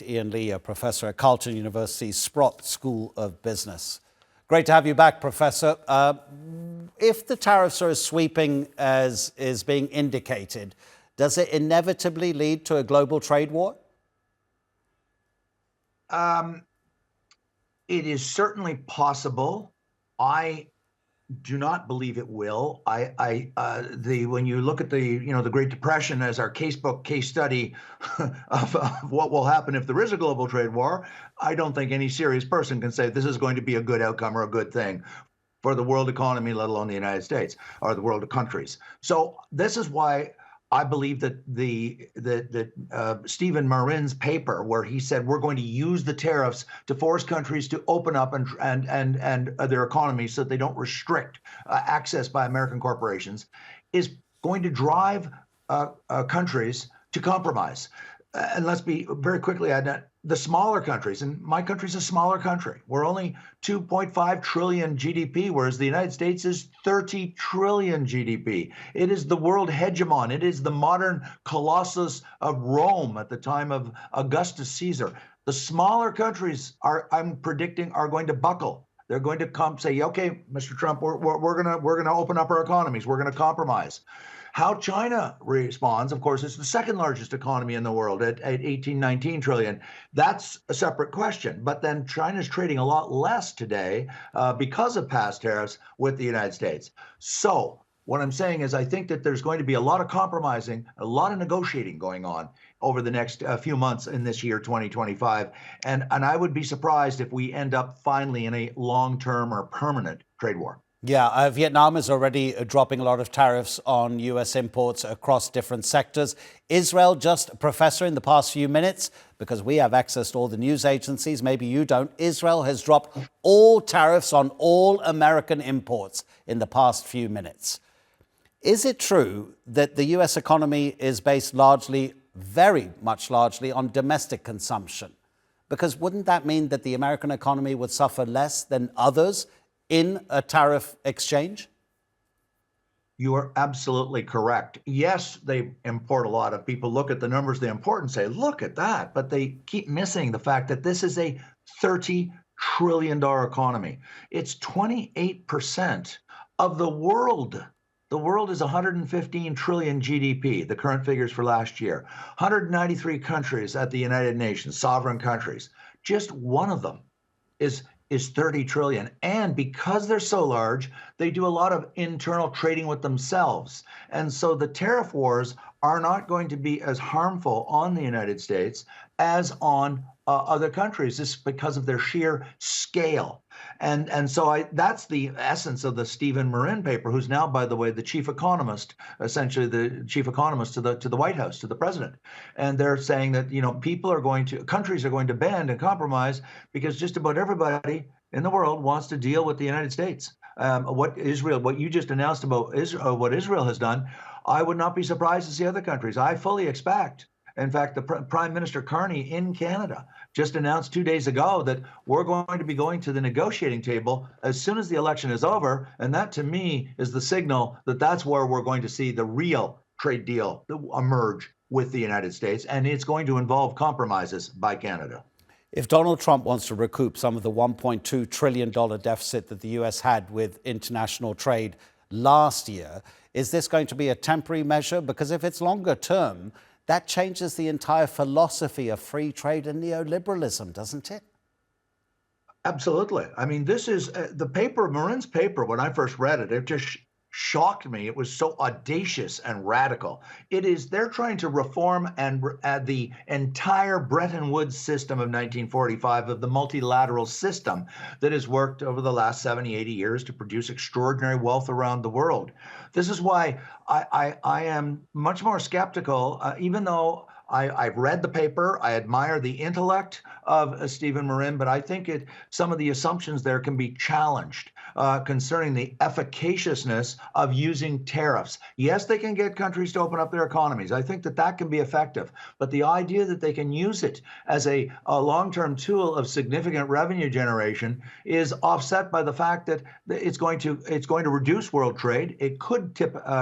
Ian Lee, a professor at Carleton University's Sprott School of Business. Great to have you back, Professor. If the tariffs are as sweeping as is being indicated, does it inevitably lead to a global trade war? It is certainly possible. I do not believe it will. When you look at the Great Depression as our case study of what will happen if there is a global trade war, I don't think any serious person can say this is going to be a good outcome or a good thing for the world economy, let alone the United States or the world of countries. So this is why I believe that Stephen Marin's paper, where he said we're going to use the tariffs to force countries to open up and their economies so that they don't restrict access by American corporations, is going to drive countries to compromise. And let's be very quickly add that the smaller countries, and my country's a smaller country. We're only 2.5 trillion GDP, whereas the United States is 30 trillion GDP. It is the world hegemon. It is the modern colossus of Rome at the time of Augustus Caesar. The smaller countries I'm predicting, are going to buckle. They're going to come say, okay, Mr. Trump, we're gonna open up our economies. We're gonna compromise. How China responds, of course, it's the second largest economy in the world at 18, 19 trillion. That's a separate question. But then China's trading a lot less today because of past tariffs with the United States. So what I'm saying is I think that there's going to be a lot of compromising, a lot of negotiating going on over the next few months in this year, 2025. And I would be surprised if we end up finally in a long-term or permanent trade war. Yeah, Vietnam is already dropping a lot of tariffs on U.S. imports across different sectors. Israel, just, Professor, in the past few minutes, because we have access to all the news agencies, maybe you don't, Israel has dropped all tariffs on all American imports in the past few minutes. Is it true that the U.S. economy is based largely, very much largely, on domestic consumption? Because wouldn't that mean that the American economy would suffer less than others in a tariff exchange? You are absolutely correct. Yes, they import a lot of people. Look at the numbers they import and say, look at that. But they keep missing the fact that this is a $30 trillion economy. It's 28% of the world. The world is 115 trillion GDP, the current figures for last year. 193 countries at the United Nations, sovereign countries. Just one of them is 30 trillion. And because they're so large, they do a lot of internal trading with themselves. And so the tariff wars are not going to be as harmful on the United States as on other countries, just because of their sheer scale. And so that's the essence of the Stephen Marin paper, who's now, by the way, the chief economist, essentially the chief economist to the White House, to the president. And they're saying that, countries are going to bend and compromise because just about everybody in the world wants to deal with the United States. What you just announced about what Israel has done, I would not be surprised to see other countries. I fully expect. In fact, the Prime Minister Carney in Canada just announced 2 days ago that we're going to be going to the negotiating table as soon as the election is over. And that, to me, is the signal that that's where we're going to see the real trade deal emerge with the United States. And it's going to involve compromises by Canada. If Donald Trump wants to recoup some of the $1.2 trillion deficit that the U.S. had with international trade last year, is this going to be a temporary measure? Because if it's longer term, that changes the entire philosophy of free trade and neoliberalism, doesn't it? Absolutely. I mean, this is the paper, Marin's paper, when I first read it, it just shocked me. It was so audacious and radical. They're trying to reform and the entire Bretton Woods system of 1945, of the multilateral system that has worked over the last 70, 80 years to produce extraordinary wealth around the world. This is why I am much more skeptical, even though I've read the paper. I admire the intellect of Stephen Marin, but I think some of the assumptions there can be challenged concerning the efficaciousness of using tariffs. Yes, they can get countries to open up their economies. I think that can be effective. But the idea that they can use it as a long-term tool of significant revenue generation is offset by the fact that it's going to reduce world trade. It could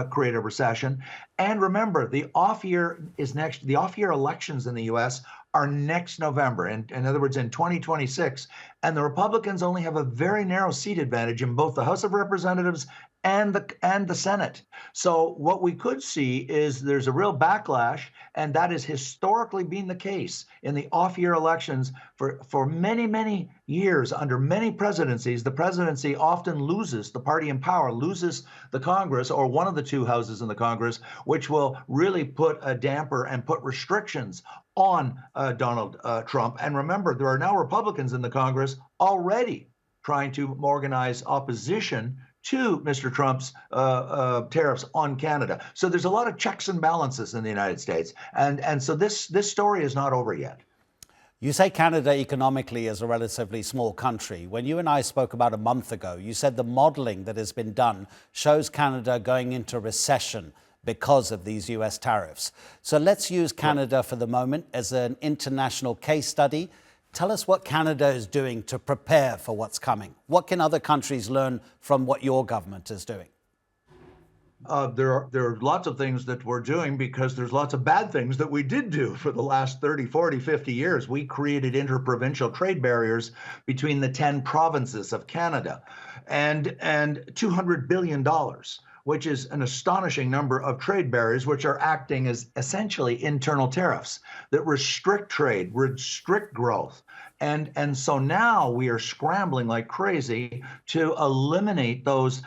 create a recession. And remember, the off year is next. The off year elections in the U.S. are next November, in other words, in 2026. And the Republicans only have a very narrow seat advantage in both the House of Representatives and the Senate. So what we could see is there's a real backlash, and that has historically been the case in the off-year elections for many, many years under many presidencies. The presidency often loses, the party in power loses the Congress or one of the two houses in the Congress, which will really put a damper and put restrictions on Donald Trump. And remember, there are now Republicans in the Congress already trying to organize opposition to Mr. Trump's tariffs on Canada. So there's a lot of checks and balances in the United States. And so this story is not over yet. You say Canada economically is a relatively small country. When you and I spoke about a month ago, you said the modeling that has been done shows Canada going into recession because of these US tariffs. So let's use Canada for the moment as an international case study. Tell us what Canada is doing to prepare for what's coming. What can other countries learn from what your government is doing? There are lots of things that we're doing because there's lots of bad things that we did do for the last 30, 40, 50 years. We created interprovincial trade barriers between the 10 provinces of Canada and $200 billion, which is an astonishing number of trade barriers, which are acting as essentially internal tariffs that restrict trade, restrict growth. And so now we are scrambling like crazy to eliminate those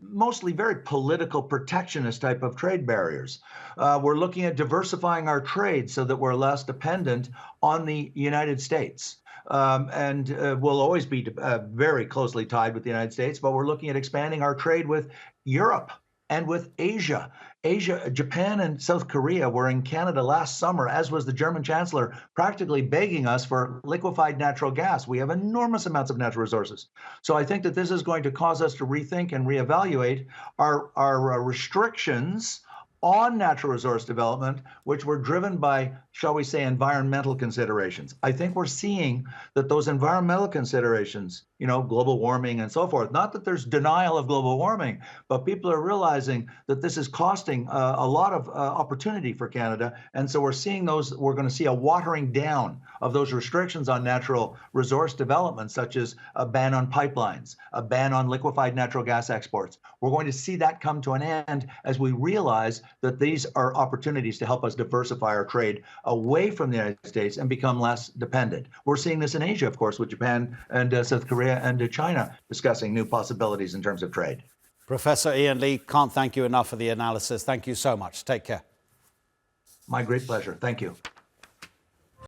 mostly very political protectionist type of trade barriers. We're looking at diversifying our trade so that we're less dependent on the United States. And we'll always be very closely tied with the United States, but we're looking at expanding our trade with Europe and with Asia. Japan and South Korea were in Canada last summer, as was the German chancellor, practically begging us for liquefied natural gas. We have enormous amounts of natural resources. So I think that this is going to cause us to rethink and reevaluate our restrictions on natural resource development, which were driven by, shall we say, environmental considerations. I think we're seeing that those environmental considerations, global warming and so forth, not that there's denial of global warming, but people are realizing that this is costing a lot of opportunity for Canada. And so we're going to see a watering down of those restrictions on natural resource development, such as a ban on pipelines, a ban on liquefied natural gas exports. We're going to see that come to an end as we realize that these are opportunities to help us diversify our trade away from the United States and become less dependent. We're seeing this in Asia, of course, with Japan and South Korea and China discussing new possibilities in terms of trade. Professor Ian Lee, can't thank you enough for the analysis. Thank you so much. Take care. My great pleasure. Thank you.